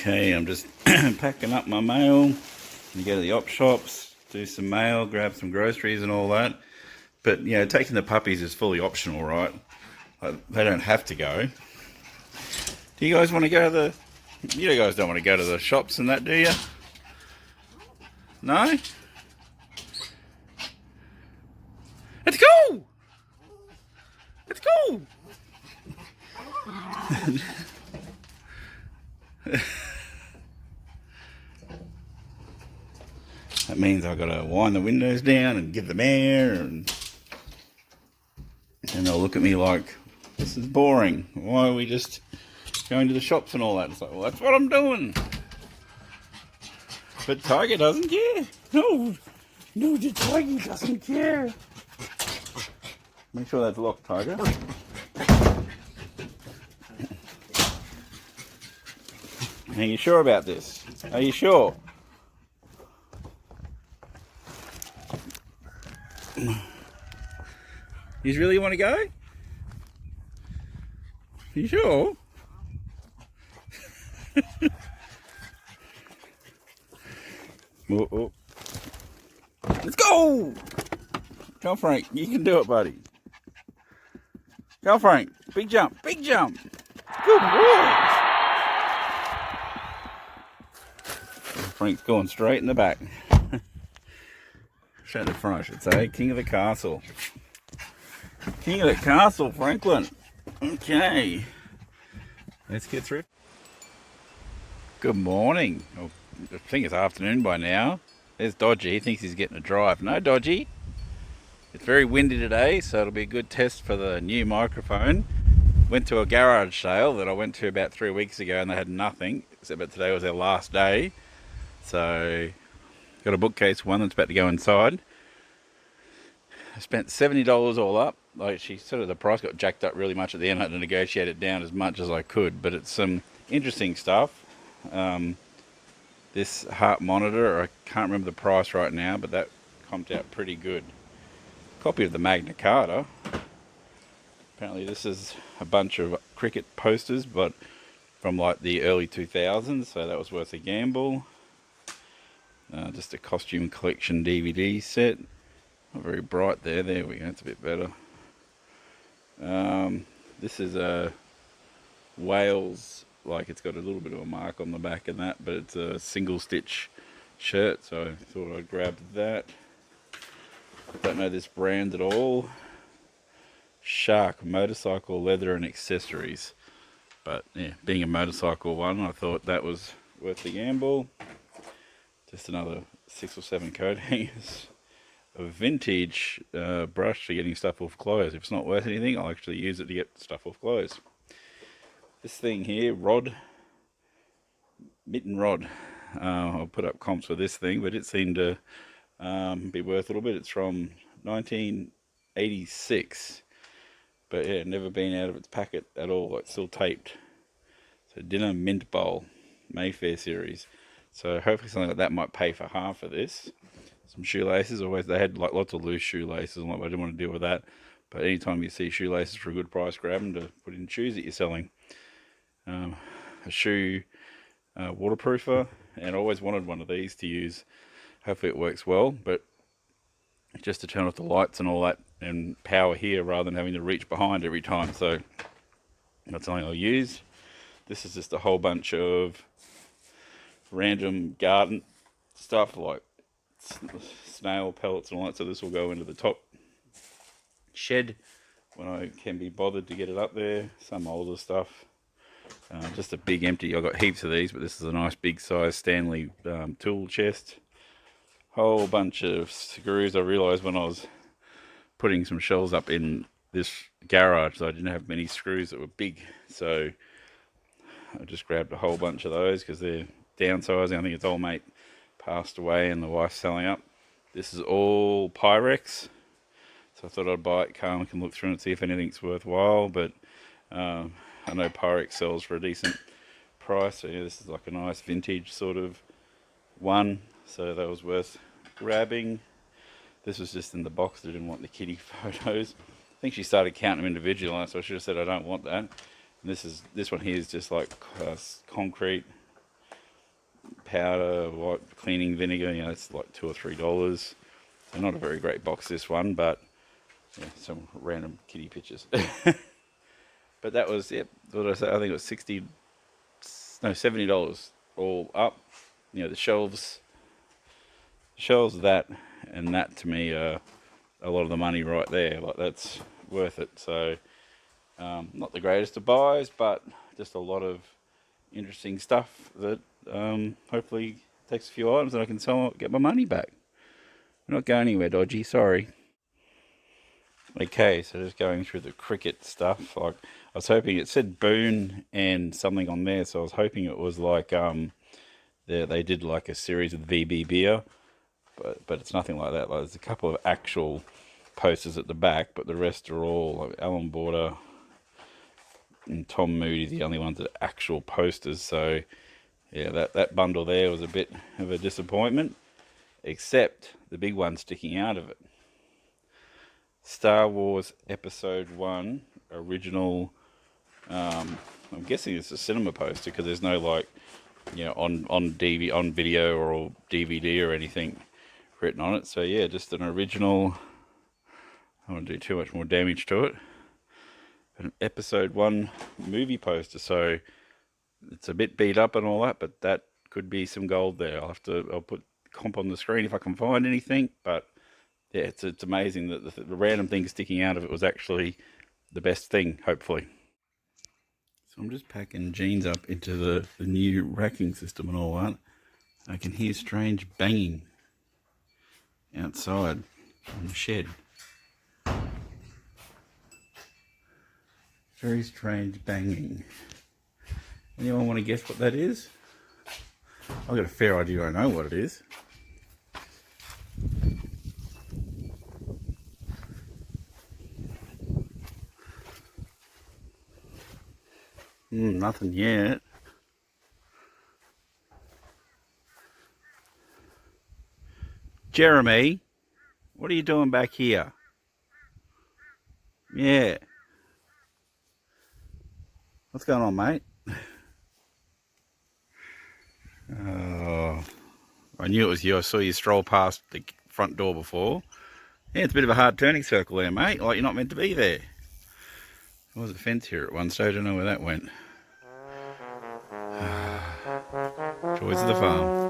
Okay, I'm just packing up my mail. You go to the op shops, do some mail, grab some groceries and all that. But, you know, taking the puppies is fully optional, right? Like, they don't have to go. Do you guys want to go to the... You guys don't want to go to the shops and that, do you? No? Let's go! Let's go! That means I've got to wind the windows down and give them air, and they'll look at me like, this is boring. Why are we just going to the shops and all that? It's like, well, that's what I'm doing. But Tiger doesn't care. No, the Tiger doesn't care. Make sure that's locked, Tiger. Are you sure about this? Are you sure? You really want to go? You sure? Oh. Let's go! Come, Frank. You can do it, buddy. Go, Frank. Big jump. Big jump. Good boy. Frank's going straight in the back. Straight in the front, I should say. King of the castle. King of the castle, Franklin. Okay. Let's get through. Good morning. Oh, I think it's afternoon by now. There's Dodgy. He thinks he's getting a drive. No, Dodgy. It's very windy today, so it'll be a good test for the new microphone. Went to a garage sale that I went to about 3 weeks ago, and they had nothing, except that today was their last day. So, got a bookcase, one that's about to go inside. I spent $70 all up. Like, the price got jacked up really much at the end. I had to negotiate it down as much as I could, but it's some interesting stuff. This heart monitor, I can't remember the price right now, but that comped out pretty good. Copy of the Magna Carta. Apparently this is a bunch of cricket posters, but from like the early 2000s, so that was worth a gamble. Just a costume collection DVD set. Not very bright there. There we go. It's a bit better. This is a Wales, like it's got a little bit of a mark on the back and that, but it's a single stitch shirt, so I thought I'd grab that. Don't know this brand at all. Shark motorcycle leather and accessories, but yeah, being a motorcycle one, I thought that was worth the gamble. Just another 6 or 7 coat hangers. A vintage brush for getting stuff off clothes. If it's not worth anything, I'll actually use it to get stuff off clothes. This thing here, mitten rod. I'll put up comps for this thing, but it seemed to be worth a little bit. It's from 1986, but yeah, never been out of its packet at all. It's still taped. So dinner mint bowl, Mayfair series. So hopefully something like that might pay for half of this. Some shoelaces. They had like lots of loose shoelaces, and I didn't want to deal with that. But anytime you see shoelaces for a good price, grab them to put in shoes that you're selling. A shoe waterproofer, and I always wanted one of these to use. Hopefully it works well, but just to turn off the lights and all that and power here rather than having to reach behind every time. So that's something I'll use. This is just a whole bunch of random garden stuff like snail pellets and all that, so this will go into the top shed when I can be bothered to get it up there. Some older stuff, just a big empty. I've got heaps of these, but this is a nice big size Stanley tool chest. Whole bunch of screws. I realised when I was putting some shelves up in this garage that I didn't have many screws that were big, so I just grabbed a whole bunch of those because they're downsizing. I think its old mate passed away and the wife's selling up. This is all Pyrex, so I thought I'd buy it. Carl can look through and see if anything's worthwhile, but I know Pyrex sells for a decent price, so yeah, this is like a nice vintage sort of one, so that was worth grabbing. This was just in the box. I didn't want the kitty photos. I think she started counting them individually, so I should have said I don't want that. And this one here is just like concrete. powder, white cleaning vinegar. You know, it's like $2 or $3. So not a very great box, this one, but yeah, some random kitty pictures. But that was, yep, what did I say? I think it was $70 all up. You know, the shelves that, and that to me are a lot of the money right there. Like, that's worth it. So not the greatest of buys, but just a lot of interesting stuff that hopefully takes a few items and I can sell, get my money back. We're not going anywhere, Dodgy, sorry. Okay, so just going through the cricket stuff. Like, I was hoping it said Boone and something on there, so I was hoping it was like they did like a series with VB beer, but it's nothing like that. Like, there's a couple of actual posters at the back, but the rest are all like Alan Border and Tom Moody, the only ones that are actual posters. So yeah, that bundle there was a bit of a disappointment, except the big one sticking out of it. Star Wars Episode 1 original. I'm guessing it's a cinema poster because there's no, like, you know, on video or DVD or anything written on it. So yeah, just an original. I don't want to do too much more damage to it. An Episode 1 movie poster. So it's a bit beat up and all that, but that could be some gold there. I'll put comp on the screen if I can find anything, but yeah, it's amazing that the random thing sticking out of it was actually the best thing, hopefully. So I'm just packing jeans up into the new racking system and all that. I can hear strange banging outside on the shed. Very strange banging. Anyone want to guess what that is? I've got a fair idea I know what it is. Nothing yet. Jeremy, what are you doing back here? Yeah. What's going on, mate? Oh, I knew it was you. I saw you stroll past the front door before. Yeah, it's a bit of a hard turning circle there, mate. Like, you're not meant to be there. There was a fence here at one stage. I don't know where that went. Joys of the farm.